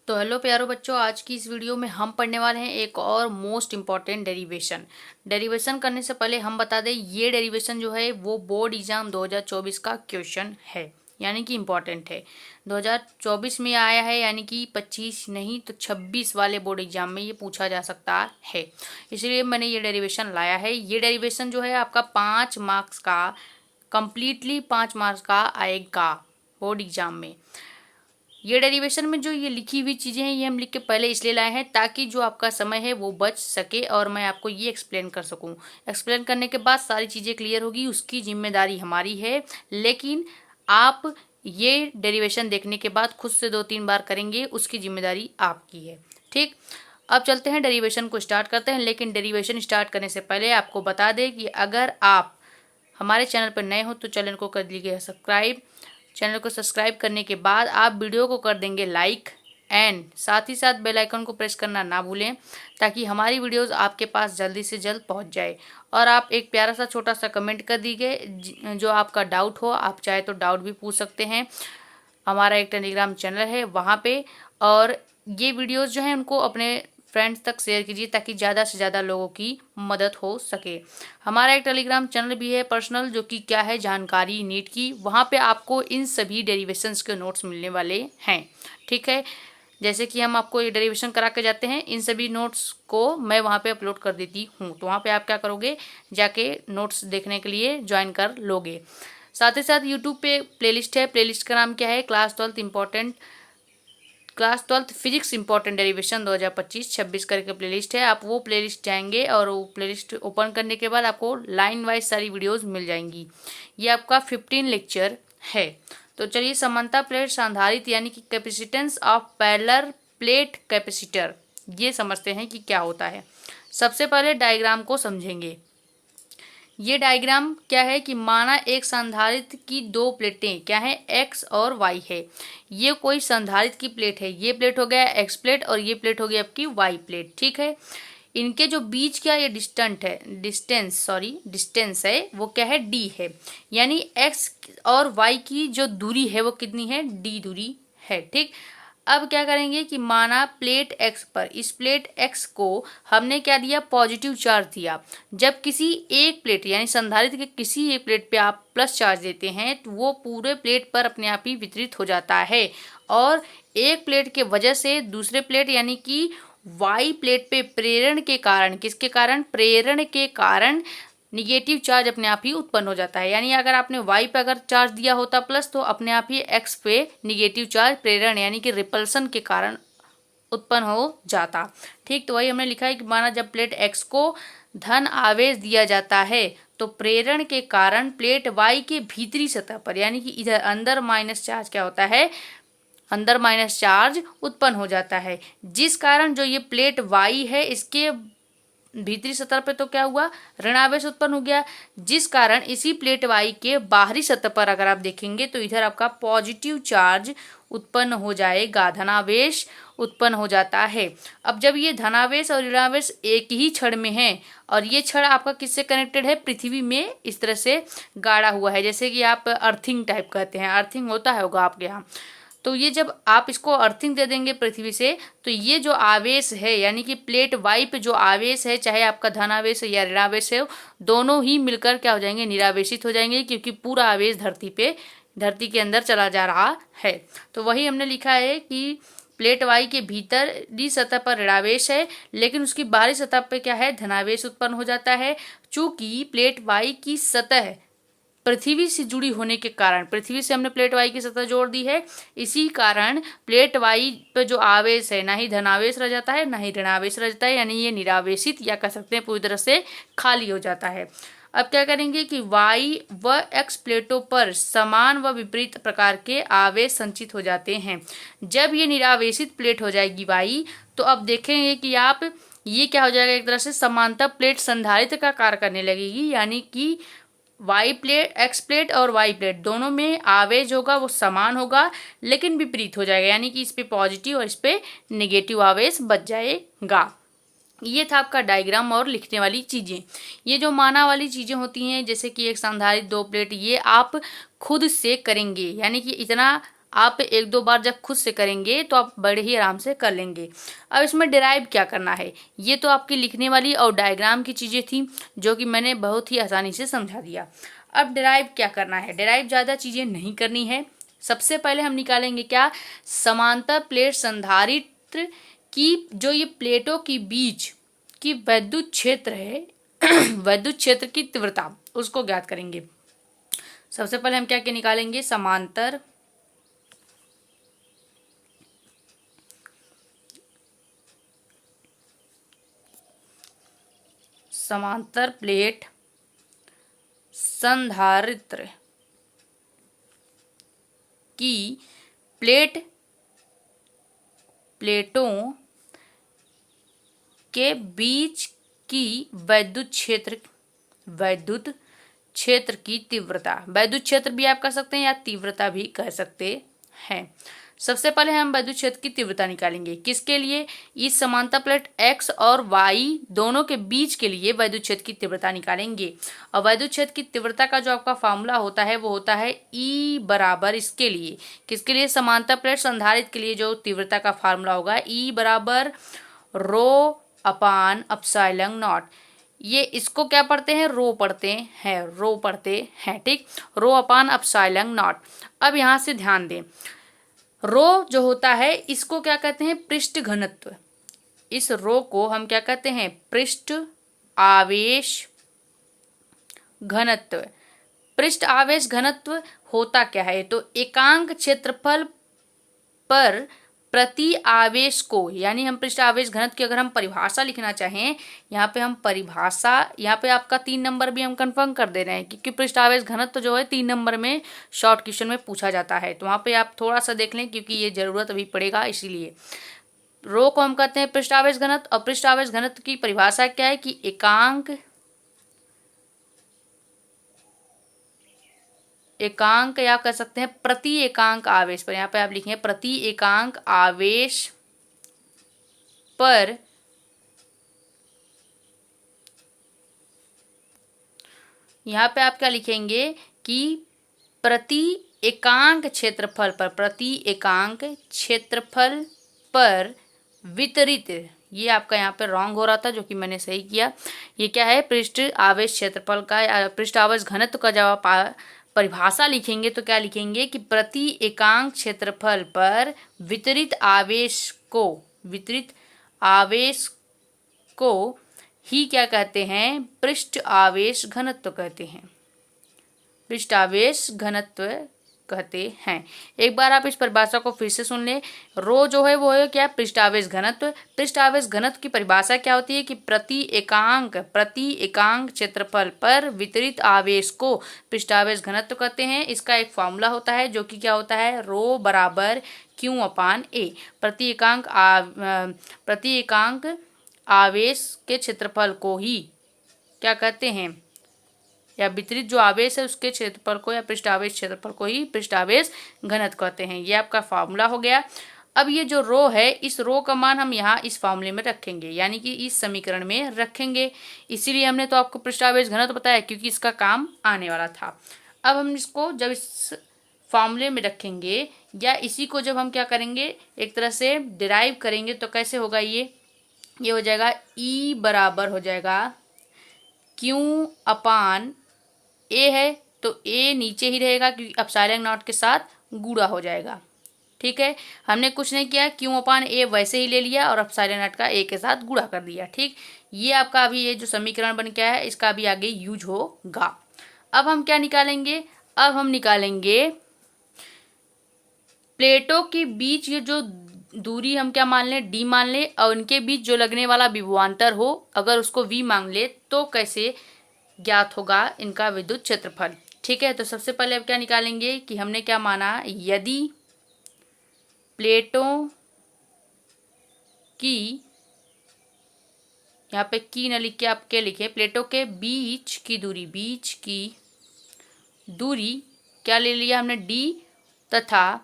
तो हेलो प्यारो बच्चों, आज की इस वीडियो में हम पढ़ने वाले हैं एक और मोस्ट इम्पॉर्टेंट डेरिवेशन। डेरिवेशन करने से पहले हम बता दें, ये डेरिवेशन जो है वो बोर्ड एग्जाम 2024 का क्वेश्चन है, यानी कि इम्पॉर्टेंट है। 2024 में आया है, यानी कि 25 नहीं तो 26 वाले बोर्ड एग्जाम में ये पूछा जा सकता है, इसलिए मैंने ये डेरिवेशन लाया है। ये डेरिवेशन जो है आपका 5 मार्क्स का, कंप्लीटली 5 मार्क्स का आएगा बोर्ड एग्जाम में। ये डेरिवेशन में जो ये लिखी हुई चीज़ें हैं, ये हम लिख के पहले इसलिए लाए हैं ताकि जो आपका समय है वो बच सके और मैं आपको ये एक्सप्लेन कर सकूं। एक्सप्लेन करने के बाद सारी चीज़ें क्लियर होगी, उसकी जिम्मेदारी हमारी है, लेकिन आप ये डेरिवेशन देखने के बाद खुद से 2-3 बार करेंगे, उसकी जिम्मेदारी आपकी है। ठीक, अब चलते हैं डेरिवेशन को स्टार्ट करते हैं। लेकिन डेरिवेशन स्टार्ट करने से पहले आपको बता दें कि अगर आप हमारे चैनल पर नए हो तो चैनल को कर लीजिए सब्सक्राइब। चैनल को सब्सक्राइब करने के बाद आप वीडियो को कर देंगे लाइक एंड साथ ही साथ बेल आइकन को प्रेस करना ना भूलें, ताकि हमारी वीडियोस आपके पास जल्दी से जल्द पहुंच जाए। और आप एक प्यारा सा छोटा सा कमेंट कर दीजिए, जो आपका डाउट हो। आप चाहे तो डाउट भी पूछ सकते हैं, हमारा एक टेलीग्राम चैनल है वहाँ पे। और ये वीडियोस जो हैं उनको अपने फ्रेंड्स तक शेयर कीजिए ताकि ज़्यादा से ज़्यादा लोगों की मदद हो सके। हमारा एक टेलीग्राम चैनल भी है पर्सनल, जो कि क्या है, जानकारी नीट की। वहाँ पे आपको इन सभी डेरिवेशंस के नोट्स मिलने वाले हैं। ठीक है, जैसे कि हम आपको ये डेरिवेशन करा के जाते हैं, इन सभी नोट्स को मैं वहाँ पे अपलोड कर देती हूँ। तो वहाँ पे आप क्या करोगे, जाके नोट्स देखने के लिए ज्वाइन कर लोगे। साथ ही साथ यूट्यूब पे प्लेलिस्ट है। प्लेलिस्ट का नाम क्या है, class 12th physics important derivation 2025-26 करके प्लेलिस्ट है। आप वो प्लेलिस्ट जाएंगे और वो प्लेलिस्ट ओपन करने के बाद आपको लाइन वाइज सारी वीडियोस मिल जाएंगी। ये आपका 15 लेक्चर है। तो चलिए, समानता प्लेट संधारित्र यानी कि capacitance of parallel plate capacitor, ये समझते हैं कि क्या होता है। सबसे पहले डायग्राम को समझेंगे। ये डायग्राम क्या है कि माना एक संधारित्र की दो प्लेटें क्या है, एक्स और वाई है। ये कोई संधारित्र की प्लेट है, ये प्लेट हो गया एक्स प्लेट और ये प्लेट हो गई आपकी वाई प्लेट। ठीक है, इनके जो बीच का ये डिस्टेंस है वो क्या है, डी है। यानी एक्स और वाई की जो दूरी है वो कितनी है, डी दूरी है। ठीक, अब क्या करेंगे कि माना प्लेट एक्स पर, इस प्लेट एक्स को हमने क्या दिया, पॉजिटिव चार्ज दिया। जब किसी एक प्लेट यानी संधारित्र के किसी एक प्लेट पे आप प्लस चार्ज देते हैं तो वो पूरे प्लेट पर अपने आप ही वितरित हो जाता है। और एक प्लेट के वजह से दूसरे प्लेट यानी कि वाई प्लेट पे प्रेरण के कारण, किसके कारण, प्रेरण के कारण निगेटिव चार्ज अपने आप ही उत्पन्न हो जाता है। यानी अगर आपने वाई पे अगर चार्ज दिया होता प्लस, तो अपने आप ही एक्स पे निगेटिव चार्ज प्रेरण यानी कि रिपल्सन के कारण उत्पन्न हो जाता। ठीक, तो वही हमने लिखा है कि माना जब प्लेट एक्स को धन आवेश दिया जाता है तो प्रेरण के कारण प्लेट वाई के भीतरी सतह पर यानी कि इधर अंदर माइनस चार्ज क्या होता है, अंदर माइनस चार्ज उत्पन्न हो जाता है। जिस कारण जो ये प्लेट वाई है इसके भीतरी सतह पे तो क्या हुआ, ऋणावेश उत्पन्न हो गया। जिस कारण इसी प्लेट वाई के बाहरी सतह पर अगर आप देखेंगे तो इधर आपका पॉजिटिव चार्ज उत्पन्न हो जाएगा, धनावेश उत्पन्न हो जाता है। अब जब ये धनावेश और ऋणावेश एक ही छड़ में है और ये छड़ आपका किससे कनेक्टेड है, पृथ्वी में इस तरह से गाड़ा हुआ है, जैसे कि आप अर्थिंग टाइप कहते हैं, अर्थिंग होता होगा आपके यहाँ। तो ये जब आप इसको अर्थिंग दे देंगे पृथ्वी से, तो ये जो आवेश है यानी कि प्लेट वाई पे जो आवेश है, चाहे आपका धनावेश है या ऋणावेश है, दोनों ही मिलकर क्या हो जाएंगे, निरावेशित हो जाएंगे, क्योंकि पूरा आवेश धरती के अंदर चला जा रहा है। तो वही हमने लिखा है कि प्लेट वाई के भीतरी सतह पर ऋणावेश है, लेकिन उसकी बाहरी सतह पर क्या है, धनावेश उत्पन्न हो जाता है। चूंकि प्लेट वाई की सतह पृथ्वी से जुड़ी होने के कारण, पृथ्वी से हमने प्लेट वाई की सतह जोड़ दी है, इसी कारण प्लेट वाई पे जो आवेश है ना ही धनावेश रह जाता है ना ही ऋणावेश रह जाता है, यानी ये निरावेशित या कह सकते हैं पूरी तरह से खाली हो जाता है। अब क्या करेंगे कि वाई व एक्स प्लेटों पर समान व विपरीत प्रकार के आवेश संचित हो जाते हैं। जब ये निरावेशित प्लेट हो जाएगी वाई, तो अब देखेंगे कि आप ये क्या हो जाएगा, एक तरह से समांतर प्लेट संधारित्र का कार्य करने लगेगी। यानी कि वाई प्लेट, एक्स प्लेट और वाई प्लेट दोनों में आवेश होगा वो समान होगा, लेकिन विपरीत हो जाएगा, यानी कि इस पे पॉजिटिव और इस पे नेगेटिव आवेश बच जाएगा। ये था आपका डायग्राम और लिखने वाली चीज़ें। ये जो माना वाली चीज़ें होती हैं, जैसे कि एक संधारित्र, दो प्लेट, ये आप खुद से करेंगे, यानी कि इतना आप एक दो बार जब खुद से करेंगे तो आप बड़े ही आराम से कर लेंगे। अब इसमें डिराइव क्या करना है, ये तो आपकी लिखने वाली और डायग्राम की चीज़ें थी जो कि मैंने बहुत ही आसानी से समझा दिया। अब डिराइव क्या करना है, डिराइव ज़्यादा चीज़ें नहीं करनी है। सबसे पहले हम निकालेंगे क्या, समांतर प्लेट संधारित्र की जो ये प्लेटों की बीच की वैद्युत क्षेत्र है वैद्युत क्षेत्र की तीव्रता उसको ज्ञात करेंगे। सबसे पहले हम क्या क्या निकालेंगे, समांतर प्लेट संधारित्र की प्लेटों के बीच की वैद्युत क्षेत्र की तीव्रता, वैद्युत क्षेत्र भी आप कह सकते हैं या तीव्रता भी कह सकते हैं। सबसे पहले हम वैद्युत क्षेत्र की तीव्रता निकालेंगे, किसके लिए, इस समांतर प्लेट x और y दोनों के बीच के लिए वैद्युत क्षेत्र की तीव्रता निकालेंगे। और वैद्युत क्षेत्र की तीव्रता का जो आपका फॉर्मूला होता है वो होता है E बराबर, इसके लिए किसके लिए, समांतर प्लेट संधारित्र के लिए जो तीव्रता का फॉर्मूला होगा E बराबर रो अपान एप्सिलॉन नॉट। ये इसको क्या पढ़ते हैं, रो पढ़ते हैं, ठीक, रो अपान एप्सिलॉन नॉट। अब यहाँ से ध्यान दें, रो जो होता है इसको क्या कहते हैं, पृष्ठ घनत्व। इस रो को हम क्या कहते हैं, पृष्ठ आवेश घनत्व। पृष्ठ आवेश घनत्व होता क्या है, तो एकांक क्षेत्रफल पर प्रति आवेश को, यानी हम पृष्ठ आवेश घनत्व की अगर हम परिभाषा लिखना चाहें, यहाँ पे हम परिभाषा, यहाँ पे आपका 3 नंबर भी हम कंफर्म कर दे रहे हैं क्योंकि पृष्ठ आवेश घनत्व जो है 3 नंबर में शॉर्ट क्वेश्चन में पूछा जाता है, तो वहाँ पे आप थोड़ा सा देख लें क्योंकि ये जरूरत अभी पड़ेगा। इसीलिए रो को हम कहते हैं पृष्ठ आवेश घनत्व, और पृष्ठ आवेश घनत्व की परिभाषा क्या है कि एकांक या कह सकते हैं प्रति एकांक आवेश पर, यहाँ पे आप लिखेंगे प्रति एकांक आवेश पर यहाँ पे आप क्या लिखेंगे कि प्रति एकांक क्षेत्रफल पर वितरित, ये आपका यहाँ पे रॉन्ग हो रहा था जो कि मैंने सही किया। ये क्या है, पृष्ठ आवेश क्षेत्रफल का या पृष्ठ आवेश घनत्व का जब आप परिभाषा लिखेंगे तो क्या लिखेंगे कि प्रति एकांक क्षेत्रफल पर वितरित आवेश को ही क्या कहते हैं, पृष्ठ आवेश घनत्व कहते हैं, पृष्ठ आवेश घनत्व कहते हैं। एक बार आप इस परिभाषा को फिर से सुन लें, रो जो है वो है क्या, पृष्ठ आवेश घनत्व। पृष्ठ आवेश घनत्व की परिभाषा क्या होती है कि प्रति एकांक क्षेत्रफल पर वितरित आवेश को पृष्ठ आवेश घनत्व कहते हैं। इसका एक फॉर्मूला होता है जो कि क्या होता है, रो बराबर Q अपान A। प्रति एकांक आवेश के क्षेत्रफल को ही क्या कहते हैं, या वितरित जो आवेश है उसके क्षेत्रफल को या पृष्ठ आवेश क्षेत्रफल को ही पृष्ठ आवेश घनत्व कहते हैं। ये आपका फार्मूला हो गया। अब ये जो रो है, इस रो का मान हम यहाँ इस फार्मूले में रखेंगे, यानी कि इस समीकरण में रखेंगे। इसीलिए हमने तो आपको पृष्ठ आवेश घनत्व बताया क्योंकि इसका काम आने वाला था। अब हम इसको जब इस फार्मूले में रखेंगे या इसी को जब हम क्या करेंगे, एक तरह से डिराइव करेंगे, तो कैसे होगा, ये हो जाएगा E बराबर हो जाएगा Q अपान A है तो A नीचे ही रहेगा क्योंकि एप्सिलॉन नॉट के साथ गुणा हो जाएगा। ठीक है, हमने कुछ नहीं किया, Q अपान A वैसे ही ले लिया और एप्सिलॉन नॉट का A के साथ गुणा कर दिया। ठीक, ये आपका अभी ये जो समीकरण बन गया है इसका भी आगे यूज होगा। अब हम क्या निकालेंगे, अब हम निकालेंगे प्लेटों के बीच ये जो दूरी हम क्या मान लें, D मान लें, और इनके बीच जो लगने वाला विभवांतर हो अगर उसको V मान ले तो कैसे ज्ञात होगा इनका विद्युत क्षेत्रफल। ठीक है, तो सबसे पहले अब क्या निकालेंगे कि हमने क्या माना, यदि प्लेटों की, यहाँ पे की न लिख के आप क्या लिखे, प्लेटों के बीच की दूरी क्या ले लिया हमने, D, तथा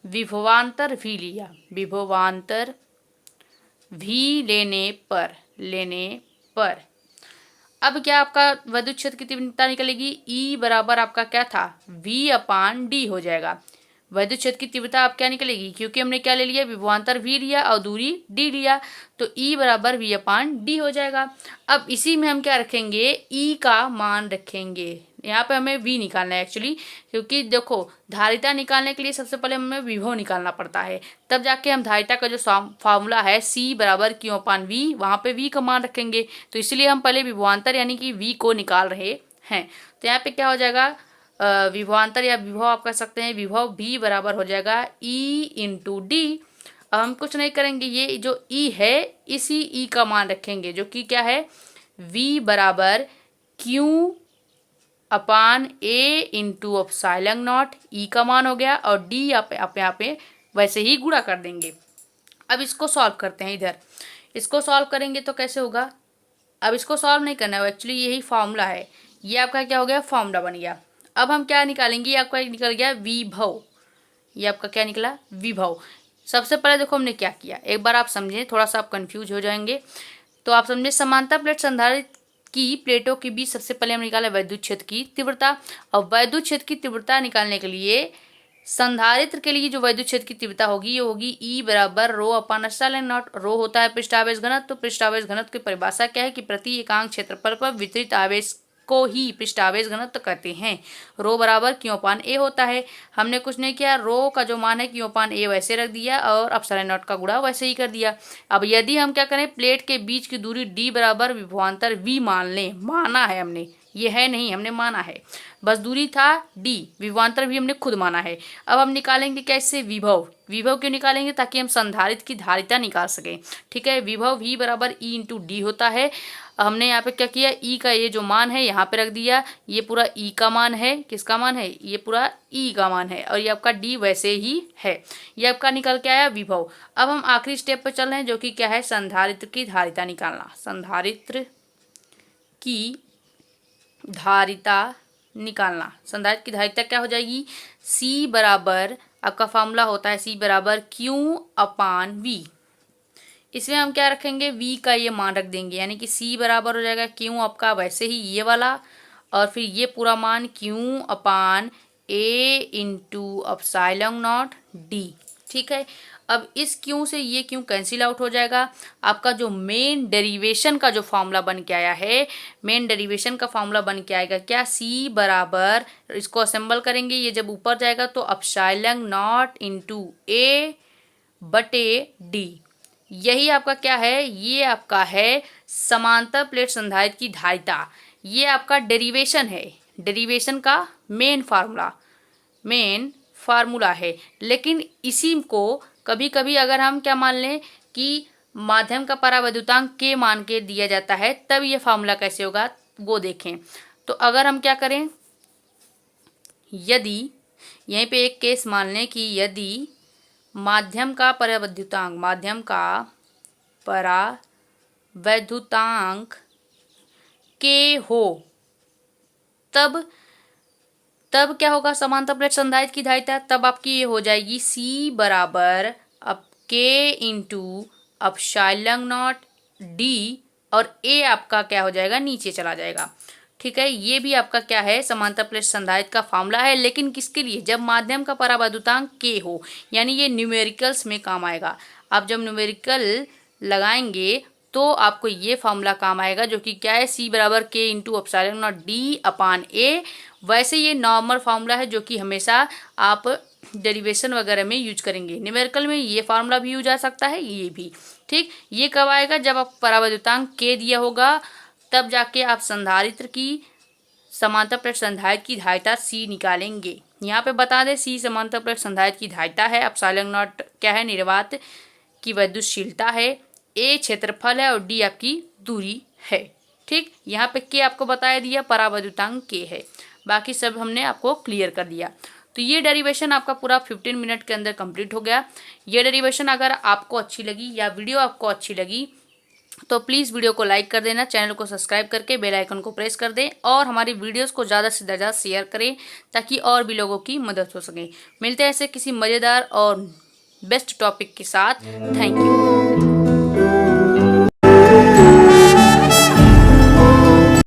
विभवांतर भी लिया, विभवांतर भी लेने पर अब क्या आपका विद्युत क्षेत्र की तीव्रता निकलेगी, E बराबर आपका क्या था, V अपान D हो जाएगा। वैद्युत क्षेत्र की तीव्रता अब क्या निकलेगी, क्योंकि हमने क्या ले लिया, विभवांतर v लिया और दूरी d लिया, तो E बराबर v/d हो जाएगा। अब इसी में हम क्या रखेंगे, E का मान रखेंगे। यहाँ पे हमें v निकालना है एक्चुअली, क्योंकि देखो धारिता निकालने के लिए सबसे पहले हमें विभव निकालना पड़ता है, तब जाके हम धारिता का जो फॉर्मूला है C बराबर Q/V, वहाँ पे v का मान रखेंगे। तो इसलिए हम पहले विभवांतर यानी कि v को निकाल रहे हैं। तो यहाँ पे क्या हो जाएगा, विभवांतर या विभव आप कह सकते हैं, विभव v बराबर हो जाएगा E/d। अब हम कुछ नहीं करेंगे, ये जो E है इसी E का मान रखेंगे, जो कि क्या है, v बराबर Q/A into epsilon not, E का मान हो गया, और d आप यहाँ पे वैसे ही गुणा कर देंगे। अब इसको सॉल्व करते हैं, इधर इसको सॉल्व करेंगे तो कैसे होगा, अब इसको सॉल्व नहीं करना है, एक्चुअली यही फॉर्मूला है, ये आपका क्या हो गया, फॉर्मूला बन गया। अब हम क्या निकालेंगे, ये आपका निकल गया विभव, ये आपका क्या निकला, विभव। सबसे पहले देखो हमने क्या किया, एक बार आप समझें, थोड़ा सा आप कंफ्यूज हो जाएंगे। तो आप समझे, समांतर प्लेट संधारित्र की प्लेटों के बीच सबसे पहले हम निकाला वैद्युत क्षेत्र की तीव्रता, और वैद्युत क्षेत्र की तीव्रता निकालने के लिए संधारित्र के लिए जो वैद्युत क्षेत्र की तीव्रता होगी, ये होगी E बराबर ρ/ε0। रो होता है पृष्ठावेश घनत्व, तो पृष्ठावेश घनत्व की परिभाषा क्या है कि प्रति एकांक क्षेत्रफल पर वितरित आवेश को ही पृष्ठावेश घनत्व कहते हैं। रो बराबर Q/A होता है। हमने कुछ नहीं किया, रो का जो मान है Q/A वैसे रख दिया और ε0 का गुणा वैसे ही कर दिया। अब यदि हम क्या करें, प्लेट के बीच की दूरी d बराबर विभवांतर v मान लें, माना है हमने, ये है नहीं, हमने माना है, बस दूरी था d, विभवांतर भी हमने खुद माना है। अब हम निकालेंगे कैसे, विभव। विभव क्यों निकालेंगे, ताकि हम संधारित्र की धारिता निकाल सकें। ठीक है, विभव v बराबर E/d होता है। हमने यहाँ पे क्या किया, E का ये जो मान है यहाँ पे रख दिया, ये पूरा E का मान है, किसका मान है, ये पूरा E का मान है, और ये आपका D वैसे ही है, ये आपका निकल के आया विभव। अब हम आखिरी स्टेप पे चल रहे हैं, जो कि क्या है, संधारित्र की धारिता निकालना। संधारित्र की धारिता निकालना, संधारित्र की धारिता क्या हो जाएगी, C बराबर, आपका फॉर्मूला होता है C बराबर Q/V। इसमें हम क्या रखेंगे, v का ये मान रख देंगे, यानी कि C बराबर हो जाएगा Q आपका वैसे ही ये वाला, और फिर ये पूरा मान Q/A इंटू एप्सिलॉन d। ठीक है, अब इस Q से ये Q कैंसिल आउट हो जाएगा। आपका जो मेन डेरिवेशन का जो फॉर्मूला बन के आया है, मेन डेरिवेशन का फॉर्मूला बन के आएगा क्या, C बराबर, इसको असेंबल करेंगे, ये जब ऊपर जाएगा तो एप्सिलॉन इंटू A/d। यही आपका क्या है, ये आपका है समांतर प्लेट संधारित्र की धारिता। ये आपका डेरिवेशन है, डेरिवेशन का मेन फार्मूला है। लेकिन इसी को कभी कभी अगर हम क्या मान लें कि माध्यम का परावैद्युतांक के मान के दिया जाता है, तब ये फार्मूला कैसे होगा वो देखें। तो अगर हम क्या करें, यदि यहीं पे एक केस मान लें कि यदि माध्यम का परावैद्युतांक के हो, तब क्या होगा समांतर प्लेट संधारित्र की धारिता, तब आपकी ये हो जाएगी C बराबर अब K इंटू एप्सिलॉन d, और A आपका क्या हो जाएगा, नीचे चला जाएगा। ठीक है, ये भी आपका क्या है, समांतर प्लेट संधारित्र का फॉर्मूला है, लेकिन किसके लिए, जब माध्यम का परावैद्युतांक K हो, यानी ये न्यूमेरिकल्स में काम आएगा। आप जब न्यूमेरिकल लगाएंगे तो आपको ये फॉर्मूला काम आएगा, जो कि क्या है, C बराबर K इंटू एप्सिलॉन d/A। वैसे ये नॉर्मल फार्मूला है, जो कि हमेशा आप डेरिवेशन वगैरह में यूज करेंगे। न्यूमेरिकल में ये फार्मूला भी यूज आ सकता है, ये भी। ठीक, ये कब आएगा, जब आप परावैद्युतांक K दिया होगा, तब जाके आप संधारित्र की समांतर प्लेट संधारित्र की धारिता C निकालेंगे। यहाँ पे बता दें, C समांतर प्लेट संधारित्र की धारिता है, एप्सिलॉन क्या है, निर्वात की वैद्युतशीलता है, A क्षेत्रफल है, और D आपकी दूरी है। ठीक, यहाँ पे K आपको बताया दिया, परावैद्युतांक K है, बाकी सब हमने आपको क्लियर कर दिया। तो ये डेरिवेशन आपका पूरा 15 मिनट के अंदर कंप्लीट हो गया। ये डेरिवेशन अगर आपको अच्छी लगी या वीडियो आपको अच्छी लगी तो प्लीज़ वीडियो को लाइक कर देना, चैनल को सब्सक्राइब करके बेल आइकन को प्रेस कर दें, और हमारी वीडियोस को ज़्यादा से ज़्यादा शेयर करें, ताकि और भी लोगों की मदद हो सके। मिलते हैं ऐसे किसी मज़ेदार और बेस्ट टॉपिक के साथ। Thank you.